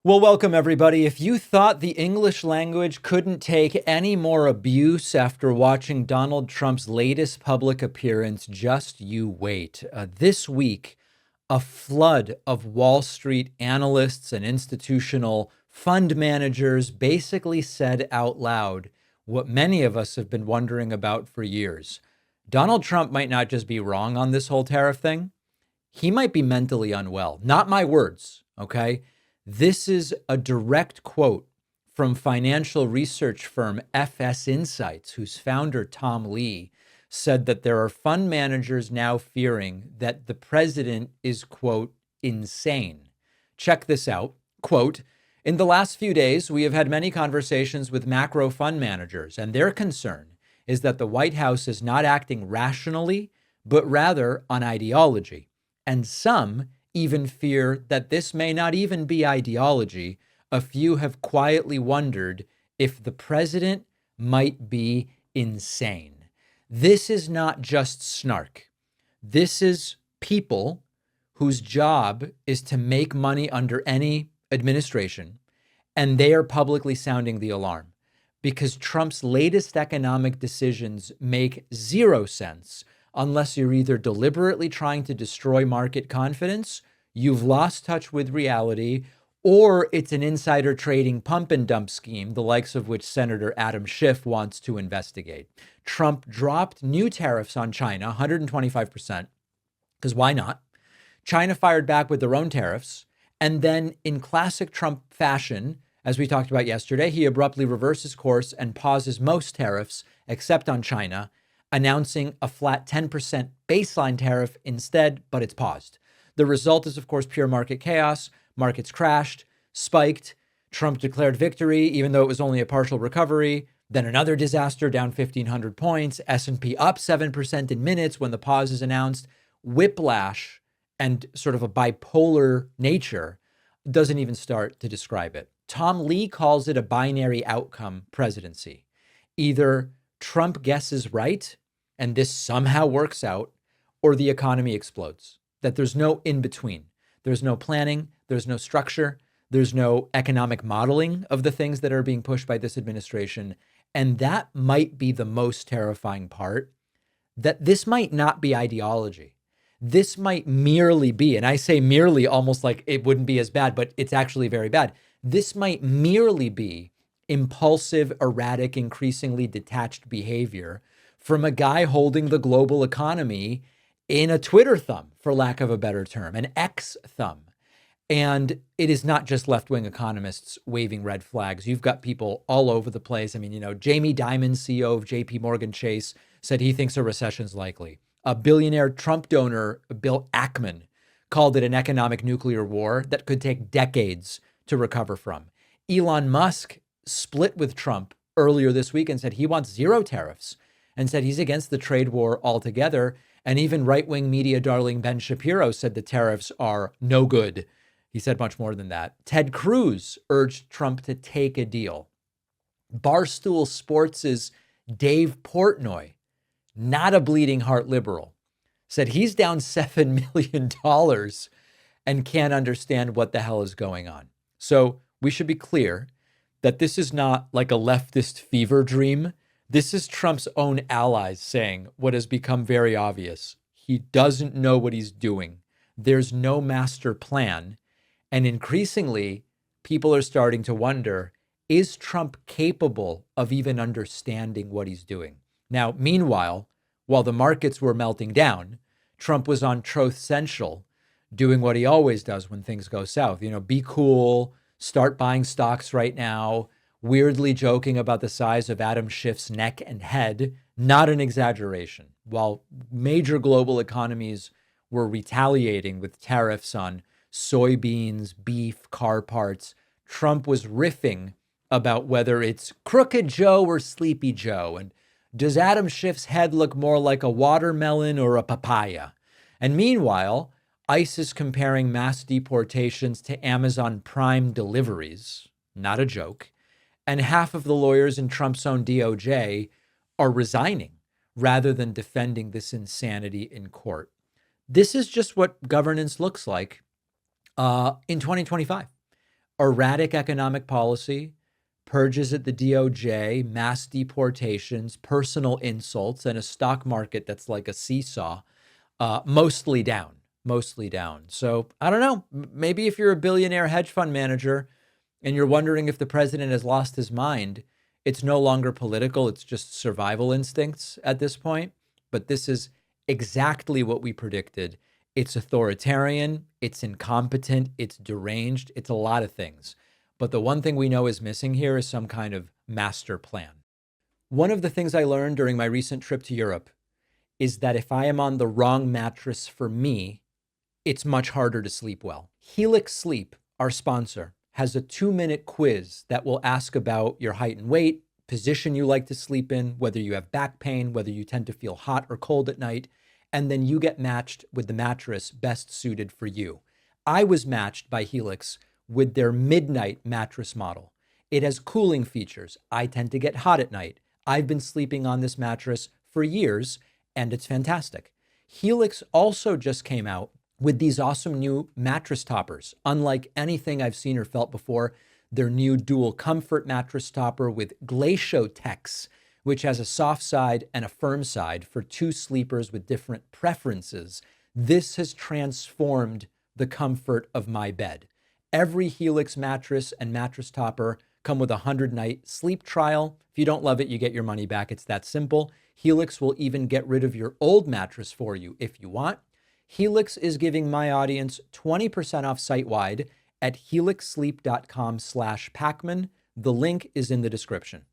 Well, welcome everybody. If you thought the English language couldn't take any more abuse after watching Donald Trump's latest public appearance, just you wait. This week, a flood of Wall Street analysts and institutional fund managers basically said out loud what many of us have been wondering about for years. Donald Trump might not just be wrong on this whole tariff thing, he might be mentally unwell. Not my words, okay? This is a direct quote from financial research firm FS Insights, whose founder, Tom Lee, said that there are fund managers now fearing that the president is, quote, insane. Check this out. Quote, in the last few days, we have had many conversations with macro fund managers, and their concern is that the White House is not acting rationally, but rather on ideology. And some even fear that this may not even be ideology. A few have quietly wondered if the president might be insane. This is not just snark. This is people whose job is to make money under any administration, and they are publicly sounding the alarm because Trump's latest economic decisions make zero sense unless you're either deliberately trying to destroy market confidence, you've lost touch with reality, or it's an insider trading pump and dump scheme, the likes of which Senator Adam Schiff wants to investigate. Trump dropped new tariffs on China, 125%, because why not? China fired back with their own tariffs. And then in classic Trump fashion, as we talked about yesterday, he abruptly reverses course and pauses most tariffs except on China, announcing a flat 10% baseline tariff instead, but it's paused. The result is, of course, pure market chaos. Markets crashed, spiked. Trump declared victory, even though it was only a partial recovery. Then another disaster, down 1,500 points. S&P up 7% in minutes when the pause is announced. Whiplash and sort of a bipolar nature doesn't even start to describe it. Tom Lee calls it a binary outcome presidency. Either Trump guesses right, and this somehow works out, or the economy explodes. That there's no in between. There's no planning. There's no structure. There's no economic modeling of the things that are being pushed by this administration. And that might be the most terrifying part, that this might not be ideology. This might merely be, and I say merely almost like it wouldn't be as bad, but it's actually very bad. This might merely be impulsive, erratic, increasingly detached behavior from a guy holding the global economy in a Twitter thumb, for lack of a better term, an X thumb. And it is not just left-wing economists waving red flags. You've got people all over the place. I mean, Jamie Dimon, CEO of JP Morgan Chase, said he thinks a recession is likely. A billionaire Trump donor, Bill Ackman, called it an economic nuclear war that could take decades to recover from. Elon Musk split with Trump earlier this week and said he wants zero tariffs and said he's against the trade war altogether. And even right-wing media darling Ben Shapiro said the tariffs are no good. He said much more than that. Ted Cruz urged Trump to take a deal. Barstool Sports' Dave Portnoy, not a bleeding heart liberal, said he's down $7 million and can't understand what the hell is going on. So we should be clear that this is not like a leftist fever dream. This is Trump's own allies saying what has become very obvious. He doesn't know what he's doing. There's no master plan. And increasingly, people are starting to wonder, is Trump capable of even understanding what he's doing? Now, meanwhile, while the markets were melting down, Trump was on Truth Central doing what he always does when things go south. Be cool, start buying stocks right now, weirdly joking about the size of Adam Schiff's neck and head. Not an exaggeration. While major global economies were retaliating with tariffs on soybeans, beef, car parts, Trump was riffing about whether it's Crooked Joe or Sleepy Joe. And does Adam Schiff's head look more like a watermelon or a papaya? And meanwhile, ICE is comparing mass deportations to Amazon Prime deliveries. Not a joke. And half of the lawyers in Trump's own DOJ are resigning rather than defending this insanity in court. This is just what governance looks like in 2025. erratic economic policy, purges at the DOJ, mass deportations, personal insults, and a stock market that's like a seesaw, mostly down, mostly down. So I don't know, maybe if you're a billionaire hedge fund manager and you're wondering if the president has lost his mind, it's no longer political. It's just survival instincts at this point. But this is exactly what we predicted. It's authoritarian, it's incompetent, it's deranged, it's a lot of things. But the one thing we know is missing here is some kind of master plan. One of the things I learned during my recent trip to Europe is that if I am on the wrong mattress for me, it's much harder to sleep well. Helix Sleep, our sponsor, has a 2-minute quiz that will ask about your height and weight, position you like to sleep in, whether you have back pain, whether you tend to feel hot or cold at night, and then you get matched with the mattress best suited for you. I was matched by Helix with their Midnight mattress model. It has cooling features. I tend to get hot at night. I've been sleeping on this mattress for years, and it's fantastic. Helix also just came out with these awesome new mattress toppers. Unlike anything I've seen or felt before, their new dual comfort mattress topper with Glaciatex, which has a soft side and a firm side for two sleepers with different preferences. This has transformed the comfort of my bed. Every Helix mattress and mattress topper come with a 100-night sleep trial. If you don't love it, you get your money back. It's that simple. Helix will even get rid of your old mattress for you if you want. Helix is giving my audience 20% off site-wide at helixsleep.com/Pacman. The link is in the description.